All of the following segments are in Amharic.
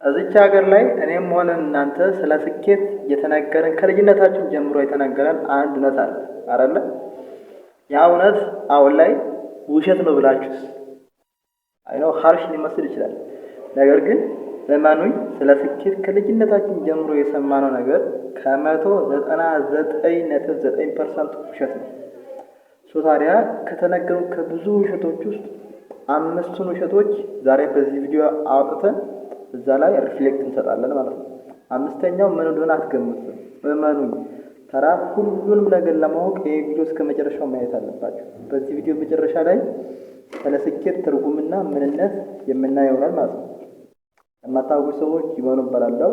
እዚች ሀገር ላይ እኔም ሆነ እናንተ ስለ ስኬት እየተነገረን ከልጅነታችን ጀምሮ የተነገረን አንድ እውነት አለ አይደለ? ያ እውነት አሁን ላይ ውሸት ነው ብላችሁስ አይነው ሀርሽ ሊመስል ይችላል። ነገር ግን እመኑኝ ስለ ስኬት ከልጅነታችን ጀምሮ የሰማነው ነገር ከ99.9% ውሸት ነው። ታዲያ ከተነገሩ ከብዙ ውሸቶች ውስጥ አምስቱን ውሸቶች ዛሬ በዚህ ቪዲዮ አውጥተን እዛ ላይ ሪፍሌክት እንሰጣለን ማለት ነው። አምስተኛው ምን እንደሆነ አትገምቱም፣ እመኑኝ። ተራ ሁሉንም ነገር ለማወቅ ይህ ቪዲዮ እስከ መጨረሻው ማየት አለባችሁ። በዚህ ቪዲዮ መጨረሻ ላይ ስለ ስኬት ትርጉምና ምንነት የምናየው ይሆናል ማለት ነው። የማታውቁ ሰዎች ይመኑ እባላለሁ።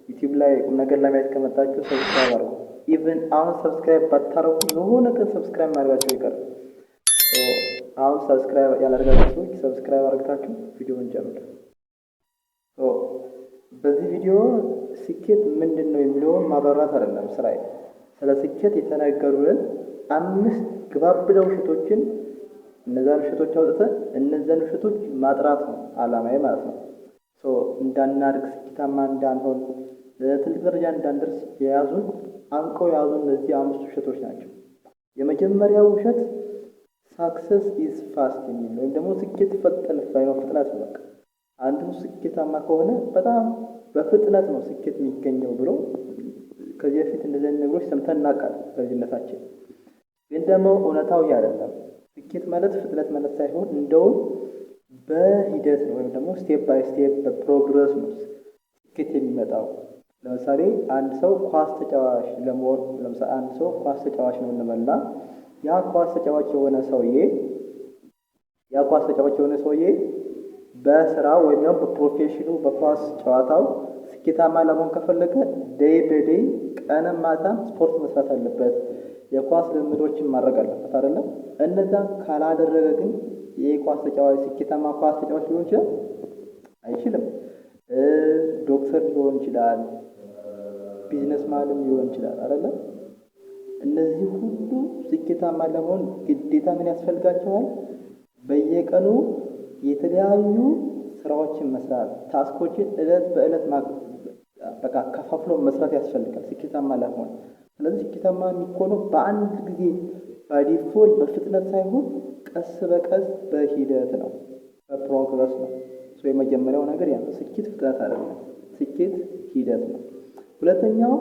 ዩቲዩብ ላይ ቁም ነገር ለማየት ከመጣችሁ ሰብስክራይብ አድርጉ። ኢቭን አሁን ሰብስክራይብ ባታረጉ የሆነ ቀን ሰብስክራይብ ማድረጋችሁ ይቀር። አሁን ሰብስክራይብ ያላደረጋችሁ ሰዎች ሰብስክራይብ አድርጋችሁ ቪዲዮውን ጀምሩ። በዚህ ቪዲዮ ስኬት ምንድን ነው የሚለውን ማብራራት አይደለም ስራዬ። ስለ ስኬት የተነገሩልን 5 ግባብዳ ውሸቶችን እነዛን ውሸቶች አውጥተን እነዛን ውሸቶች ማጥራት ነው አላማዬ ማለት ነው። እንዳናድግ፣ ስኬታማ እንዳንሆን፣ ትልቅ ደረጃ እንዳንደርስ የያዙን አንቀው የያዙን እነዚህ 5 ውሸቶች ናቸው። የመጀመሪያው ውሸት ሳክሰስ ኢዝ ፋስት የሚል ወይም ደግሞ ስኬት ፈጠን ነው፣ ፍጥነት ነው። በቃ አንዱ ስኬታማ ከሆነ በጣም በፍጥነት ነው ስኬት የሚገኘው ብሎ ከዚህ በፊት እንደዚህ ነገሮች ሰምተን እናውቃለን በልጅነታችን። ግን ደግሞ እውነታው አይደለም። ስኬት ማለት ፍጥነት ማለት ሳይሆን እንደውም በሂደት ነው፣ ወይም ደግሞ ስቴፕ ባይ ስቴፕ በፕሮግረስ ነው ስኬት የሚመጣው። ለምሳሌ አንድ ሰው ኳስ ተጫዋች ለመሆን ለምሳሌ አንድ ሰው ኳስ ተጫዋች ነው እንበልና ያ ኳስ ተጫዋች የሆነ ሰውዬ በስራው ወይም ደግሞ በፕሮፌሽኑ በኳስ ጨዋታው ስኬታማ ለመሆን ከፈለገ ዴይ በዴይ ቀንም ማታም ስፖርት መስራት አለበት። የኳስ ልምዶችን ማድረግ አለበት አይደለም። እነዛን ካላደረገ ግን የኳስ ተጫዋች ስኬታማ ኳስ ተጫዋች ሊሆን ይችላል አይችልም። ዶክተር ሊሆን ይችላል፣ ቢዝነስማንም ሊሆን ይችላል አይደለም። እነዚህ ሁሉ ስኬታማ ለመሆን ግዴታ ምን ያስፈልጋቸዋል? በየቀኑ የተለያዩ ስራዎችን መስራት፣ ታስኮችን እለት በእለት በቃ ከፋፍሎ መስራት ያስፈልጋል ስኬታማ ለመሆን። ስለዚህ ስኬታማ የሚሆነው በአንድ ጊዜ በዲፎልት በፍጥነት ሳይሆን ቀስ በቀስ በሂደት ነው፣ በፕሮግረስ ነው። የመጀመሪያው ነገር ያ ነው። ስኬት ፍጥነት አይደለም፣ ስኬት ሂደት ነው። ሁለተኛው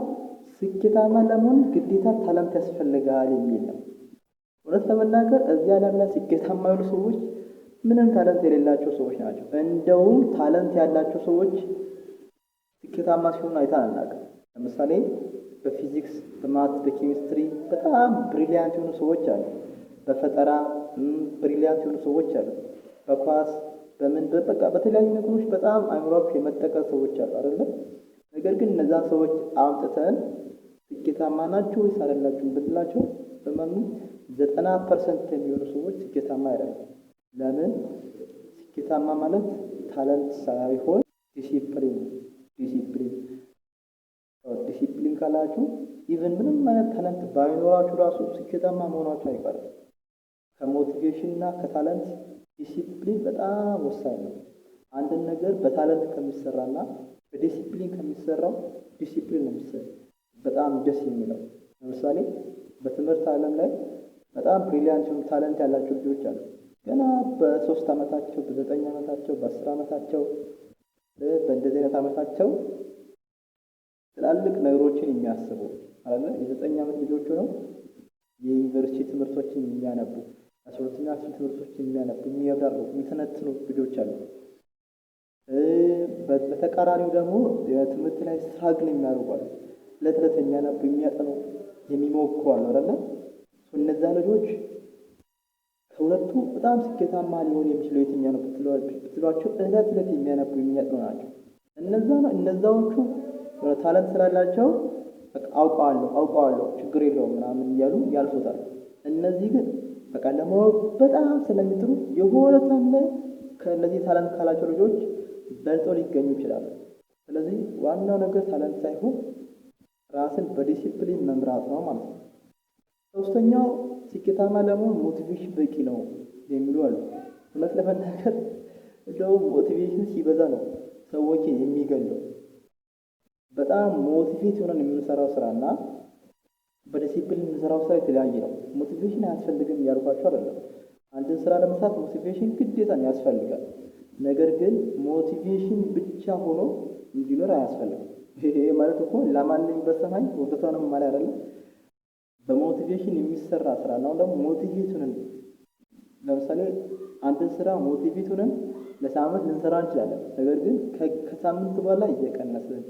ስኬታማ ለመሆን ግዴታ ታለንት ያስፈልጋል የሚል ነው። እውነት ለመናገር እዚህ ዓለም ላይ ስኬታማ ያሉ ሰዎች ምንም ታለንት የሌላቸው ሰዎች ናቸው። እንደውም ታለንት ያላቸው ሰዎች ስኬታማ ሲሆኑ አይተን አናውቅም። ለምሳሌ በፊዚክስ፣ በማት፣ በኬሚስትሪ በጣም ብሪሊያንት የሆኑ ሰዎች አሉ። በፈጠራ ብሪሊያንት የሆኑ ሰዎች አሉ። በኳስ በቃ በተለያዩ ነገሮች በጣም አእምሯቸው የመጠቀ ሰዎች አሉ አይደለም። ነገር ግን እነዛን ሰዎች አምጥተን ስኬታማ ናቸው ወይስ አይደላችሁም ብንላቸው በመኑ 90% የሚሆኑ ሰዎች ስኬታማ አይደሉም። ለምን? ስኬታማ ማለት ታለንት ሳይሆን ዲሲፕሊን ካላችሁ ኢቭን ምንም አይነት ታለንት ባይኖራችሁ ራሱ ስኬታማ መሆናችሁ አይቀርም። ከሞቲቬሽን እና ከታለንት ዲሲፕሊን በጣም ወሳኝ ነው። አንድን ነገር በታለንት ከሚሰራና በዲሲፕሊን ከሚሰራው ዲሲፕሊን ነው የሚሰራው በጣም ደስ የሚለው። ለምሳሌ በትምህርት ዓለም ላይ በጣም ብሪሊያንት የሆኑ ታለንት ያላቸው ልጆች አሉ። ገና በ3 ዓመታቸው፣ በ9 ዓመታቸው፣ በ10 ዓመታቸው በእንደዚህ አይነት ዓመታቸው ትላልቅ ነገሮችን የሚያስቡ አለ። የ9 ዓመት ልጆች ነው የዩኒቨርሲቲ ትምህርቶችን የሚያነቡ፣ 12ኛ ክፍል ትምህርቶችን የሚያነቡ፣ የሚያብራሩ፣ የሚተነትኑ ልጆች አሉ። በተቃራኒው ደግሞ የትምህርት ላይ ስትራግል የሚያደርጉ አሉ። ዕለት የሚያነቡ፣ የሚያጠኑ፣ የሚሞክሩ አሉ አይደል? እነዛ ልጆች ከሁለቱ በጣም ስኬታማ ሊሆን የሚችለው የትኛው ነው ብትሏቸው ዕለት የሚያነቡ፣ የሚያጠኑ ናቸው። እነዛዎቹ ታለንት ስላላቸው አውቀዋለሁ ችግር የለውም ምናምን እያሉ ያልፉታል። እነዚህ ግን በቃ ለማወቅ በጣም ስለሚጥሩ የሆነ ታይም ላይ ከእነዚህ ታለንት ካላቸው ልጆች በልጠው ሊገኙ ይችላሉ። ስለዚህ ዋናው ነገር ታለንት ሳይሆን ራስን በዲሲፕሊን መምራት ነው ማለት ነው። ሶስተኛው ስኬታማ ለመሆን ሞቲቬሽን በቂ ነው የሚሉ አሉ። እውነት ለመናገር እንደውም ሞቲቬሽን ሲበዛ ነው ሰዎችን የሚገለው። በጣም ሞቲቬት ሆነን የምንሰራው ስራ እና በዲሲፕሊን የምንሰራው ስራ የተለያየ ነው። ሞቲቬሽን አያስፈልግም እያልኳቸው አይደለም። አንድን ስራ ለመስራት ሞቲቬሽን ግዴታ ያስፈልጋል። ነገር ግን ሞቲቬሽን ብቻ ሆኖ እንዲኖር አያስፈልግም። ይሄ ማለት እኮ ለማንኛውም በሰማይ ወደታንም ማለት አይደለም። በሞቲቬሽን የሚሰራ ስራ ነው። ደግሞ ሞቲቬት ሆነን ለምሳሌ አንድን ስራ ሞቲቬት ሆነን ለሳምንት ልንሰራ እንችላለን። ነገር ግን ከሳምንት በኋላ እየቀነስን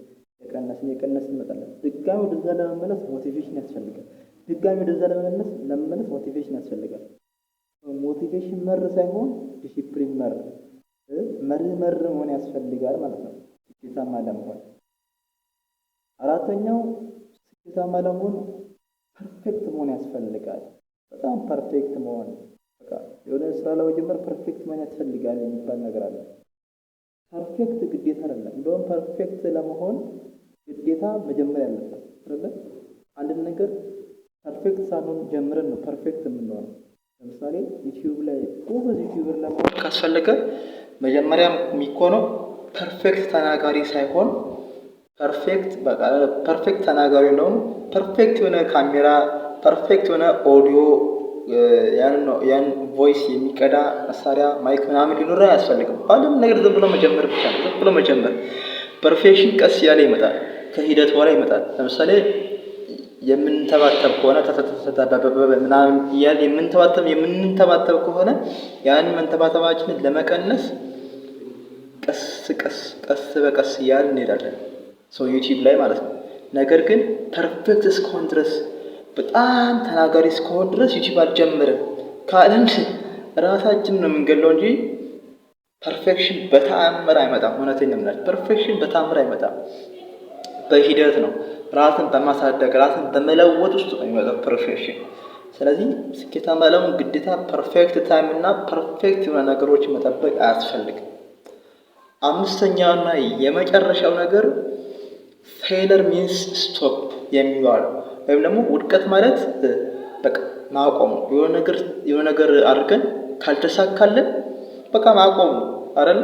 እንመጣለን። ድጋሚ ወደዛ ለመመለስ ሞቲቬሽን ያስፈልጋል። ድጋሚ ወደዛ ለመመለስ ሞቲቬሽን ያስፈልጋል። ሞቲቬሽን መር ሳይሆን ዲሲፕሊን መር መሆን ያስፈልጋል ማለት ነው ስኬታማ ለመሆን። አራተኛው ስኬታማ ለመሆን ፐርፌክት መሆን ያስፈልጋል። በጣም ፐርፌክት መሆን በቃ የሆነ ስራ ለመጀመር ፐርፌክት መሆን ያስፈልጋል የሚባል ነገር አለ። ፐርፌክት ግዴታ አይደለም። እንደውም ፐርፌክት ለመሆን ግዴታ መጀመር ያለበት አይደለም። አንድ ነገር ፐርፌክት ሳንሆን ጀምረን ነው ፐርፌክት የምንሆነው። ለምሳሌ ዩቲዩብ ላይ ጎበዝ ዩቲዩበር ለመሆን ካስፈለገ መጀመሪያ የሚኮነው ፐርፌክት ተናጋሪ ሳይሆን ፐርፌክት ተናጋሪ ነው። ፐርፌክት የሆነ ካሜራ፣ ፐርፌክት የሆነ ኦዲዮ፣ ያን ቮይስ የሚቀዳ መሳሪያ ማይክ ምናምን ሊኖር አያስፈልግም። ሁሉም ነገር ዝም ብሎ መጀመር ብቻ ነው። ዝም ብሎ መጀመር። ፐርፌክሽን ቀስ ያለ ይመጣል፣ ከሂደት በኋላ ይመጣል። ለምሳሌ የምንተባተብ ከሆነ ምናምን እያልን የምንተባተብ ከሆነ ያን መንተባተባችንን ለመቀነስ ቀስ በቀስ እያልን እንሄዳለን። ዩቲዩብ ላይ ማለት ነው። ነገር ግን ፐርፌክት እስከሆን ድረስ በጣም ተናጋሪ እስከሆን ድረስ ዩቲዩብ አልጀምርም ካለን ራሳችንን ነው የምንገለው እንጂ ፐርፌክሽን በተአምር አይመጣም። እውነቴን ነው የምላችሁ፣ ፐርፌክሽን በተአምር አይመጣም። በሂደት ነው፣ ራስን በማሳደግ ራስን በመለወጥ ውስጥ ነው የሚመጣው ፐርፌክሽን። ስለዚህ ስኬታማ ለመሆን ግዴታ ፐርፌክት ታይም እና ፐርፌክት የሆነ ነገሮችን መጠበቅ አያስፈልግም። አምስተኛውና የመጨረሻው ነገር ፌለር ሚንስ ስቶፕ የሚባለው ወይም ደግሞ ውድቀት ማለት በቃ ማቆም ነው። የሆነ ነገር አድርገን ካልተሳካልን በቃ ማቆም ነው አይደል?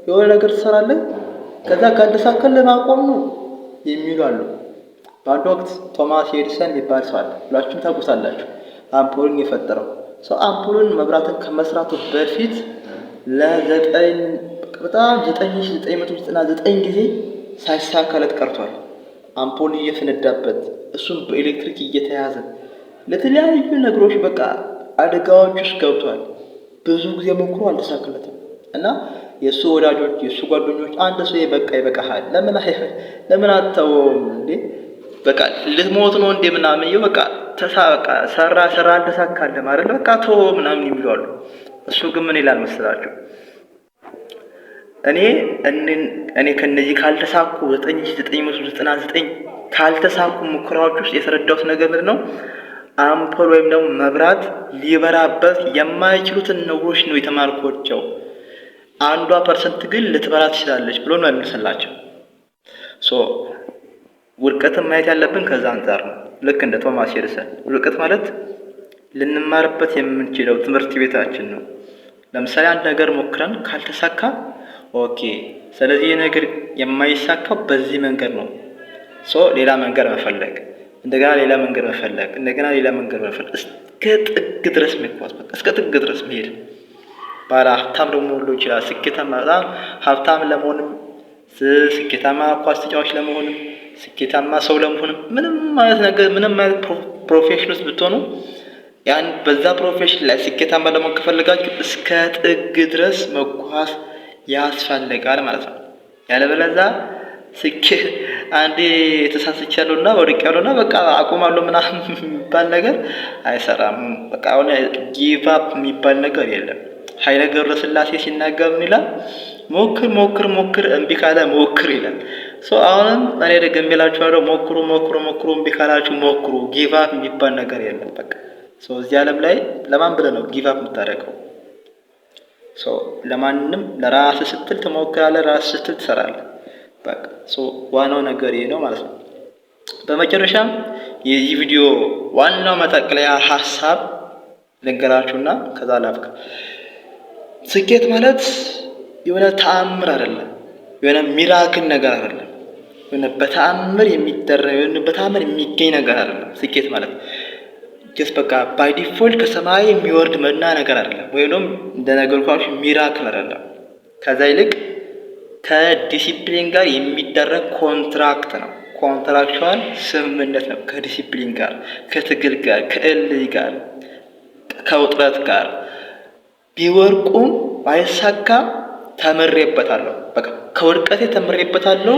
የሆነ ነገር ትሰራለህ፣ ከዛ ካልተሳካልን ማቆም ነው የሚሉ አሉ። በአንድ ወቅት ቶማስ ኤዲሰን የሚባል ሰው አለ፣ ሁላችሁም ታውቁታላችሁ። አምፖልን የፈጠረው ሰው አምፖልን መብራትን ከመስራቱ በፊት በጣም 9999 ጊዜ ሳይሳካለት ቀርቷል። አምፖል እየፈነዳበት እሱም በኤሌክትሪክ እየተያዘ ለተለያዩ ነገሮች በቃ አደጋዎች ውስጥ ገብቷል። ብዙ ጊዜ ሞክሮ አልተሳካለትም። እና የእሱ ወዳጆች የእሱ ጓደኞች አንድ ሰው ይበቃሃል፣ ለምን አተወውም እንዴ? በቃ ልትሞት ነው እንዴ ምናምን በቃ ሰራ አልተሳካለም አይደል? በቃ ተወው ምናምን የሚሉ አሉ። እሱ ግን ምን ይላል መሰላችሁ? እኔ ከነዚህ ካልተሳኩ 9999 ካልተሳኩ ሙከራዎች ውስጥ የተረዳሁት ነገር ምንድን ነው? አምፖል ወይም ደግሞ መብራት ሊበራበት የማይችሉትን ነገሮች ነው የተማርኳቸው። 1% ግን ልትበራ ትችላለች ብሎ ነው ያመሰላቸው። ውድቀትን ማየት ያለብን ከዛ አንጻር ነው። ልክ እንደ ቶማስ ኤዲሰን ውድቀት ማለት ልንማርበት የምንችለው ትምህርት ቤታችን ነው። ለምሳሌ አንድ ነገር ሞክረን ካልተሳካ ኦኬ፣ ስለዚህ ነገር የማይሳካው በዚህ መንገድ ነው። ሌላ መንገድ መፈለግ፣ እንደገና ሌላ መንገድ መፈለግ፣ እንደገና ሌላ መንገድ መፈለግ እስከ ጥግ ድረስ መጓዝ፣ በቃ እስከ ጥግ ድረስ መሄድ። ባለ ሀብታም ደግሞ ሁሉ ይችላል። ስኬታማ በጣም ሀብታም ለመሆንም ስኬታማ ኳስ ተጫዋች ለመሆንም ስኬታማ ሰው ለመሆንም ምንም አይነት ፕሮፌሽን ውስጥ ብትሆኑ ያን በዛ ፕሮፌሽን ላይ ስኬታማ ለመሆን ከፈለጋችሁ እስከ ጥግ ድረስ መጓዝ ያስፈልጋል ማለት ነው። ያለበለዚያ አንዴ ተሳስቻለሁና ወድቄያለሁና በቃ አቆማለሁ ምናምን የሚባል ነገር አይሰራም። በቃ አሁን ጊቭ አፕ የሚባል ነገር የለም። ኃይለ ገብረስላሴ ሲናገር ምን ይላል? ሞክር እምቢ ካለ ሞክር ይላል። አሁንም እኔ ደግሜ እላችኋለሁ፣ ሞክሩ እምቢ ካላችሁ ሞክሩ። ጊቭ አፕ የሚባል ነገር የለም። በቃ እዚህ ዓለም ላይ ለማን ብለህ ነው ጊቭ አፕ የምታደርገው? ለማንም ለራስህ ስትል ትሞክራለህ፣ ራስህ ስትል ትሰራለህ። በቃ ዋናው ነገር ይሄ ነው ማለት ነው። በመጨረሻም የዚህ ቪዲዮ ዋናው መጠቅለያ ሀሳብ ልንገራችሁና ከዛ ላብቃ። ስኬት ማለት የሆነ ተአምር አይደለም። የሆነ ሚራክል ነገር አይደለም። የሆነ በተአምር የሚደረግ የሆነ በተአምር የሚገኝ ነገር አይደለም። ስኬት ማለት ጀስት በቃ ባይ ዲፎልት ከሰማይ የሚወርድ መና ነገር አይደለም። ወይም እንደነገርኳችሁ ሚራክል አይደለም። ከዛ ይልቅ ከዲሲፕሊን ጋር የሚደረግ ኮንትራክት ነው። ኮንትራክቹዋል ስምምነት ነው። ከዲሲፕሊን ጋር፣ ከትግል ጋር፣ ከእልህ ጋር፣ ከውጥረት ጋር ቢወርቁም ባይሳካም ተምሬበታለሁ። በቃ ከውድቀቴ ተምሬበታለሁ።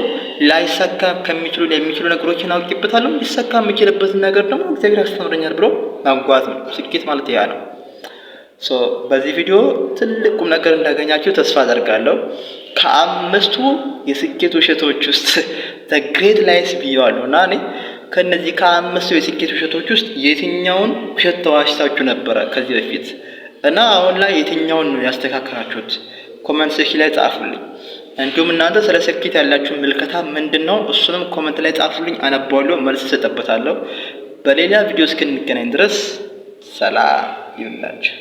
ላይሳካ የሚችሉ ነገሮችን አውቄበታለሁ። ሊሳካ የሚችልበትን ነገር ደግሞ እግዚአብሔር ያስተምረኛል ብሎ መጓዝ ነው። ስኬት ማለት ያ ነው። በዚህ ቪዲዮ ትልቅ ቁም ነገር እንዳገኛችሁ ተስፋ አደርጋለሁ። ከ5ቱ የስኬት ውሸቶች ውስጥ ግሬት ላይስ ብየዋለሁ እና እኔ ከነዚህ ከ5ቱ የስኬት ውሸቶች ውስጥ የትኛውን ውሸት ተዋሽታችሁ ነበረ ከዚህ በፊት እና አሁን ላይ የትኛውን ነው ያስተካከላችሁት? ኮመንት ሴክሽን ላይ ጻፉልኝ። እንዲሁም እናንተ ስለ ስኬት ያላችሁ ምልከታ ምንድነው? እሱንም ኮመንት ላይ ጻፉልኝ፣ አነባዋለሁ፣ መልስ እሰጥበታለሁ። በሌላ ቪዲዮ እስክንገናኝ ድረስ ሰላም ይሁንላችሁ።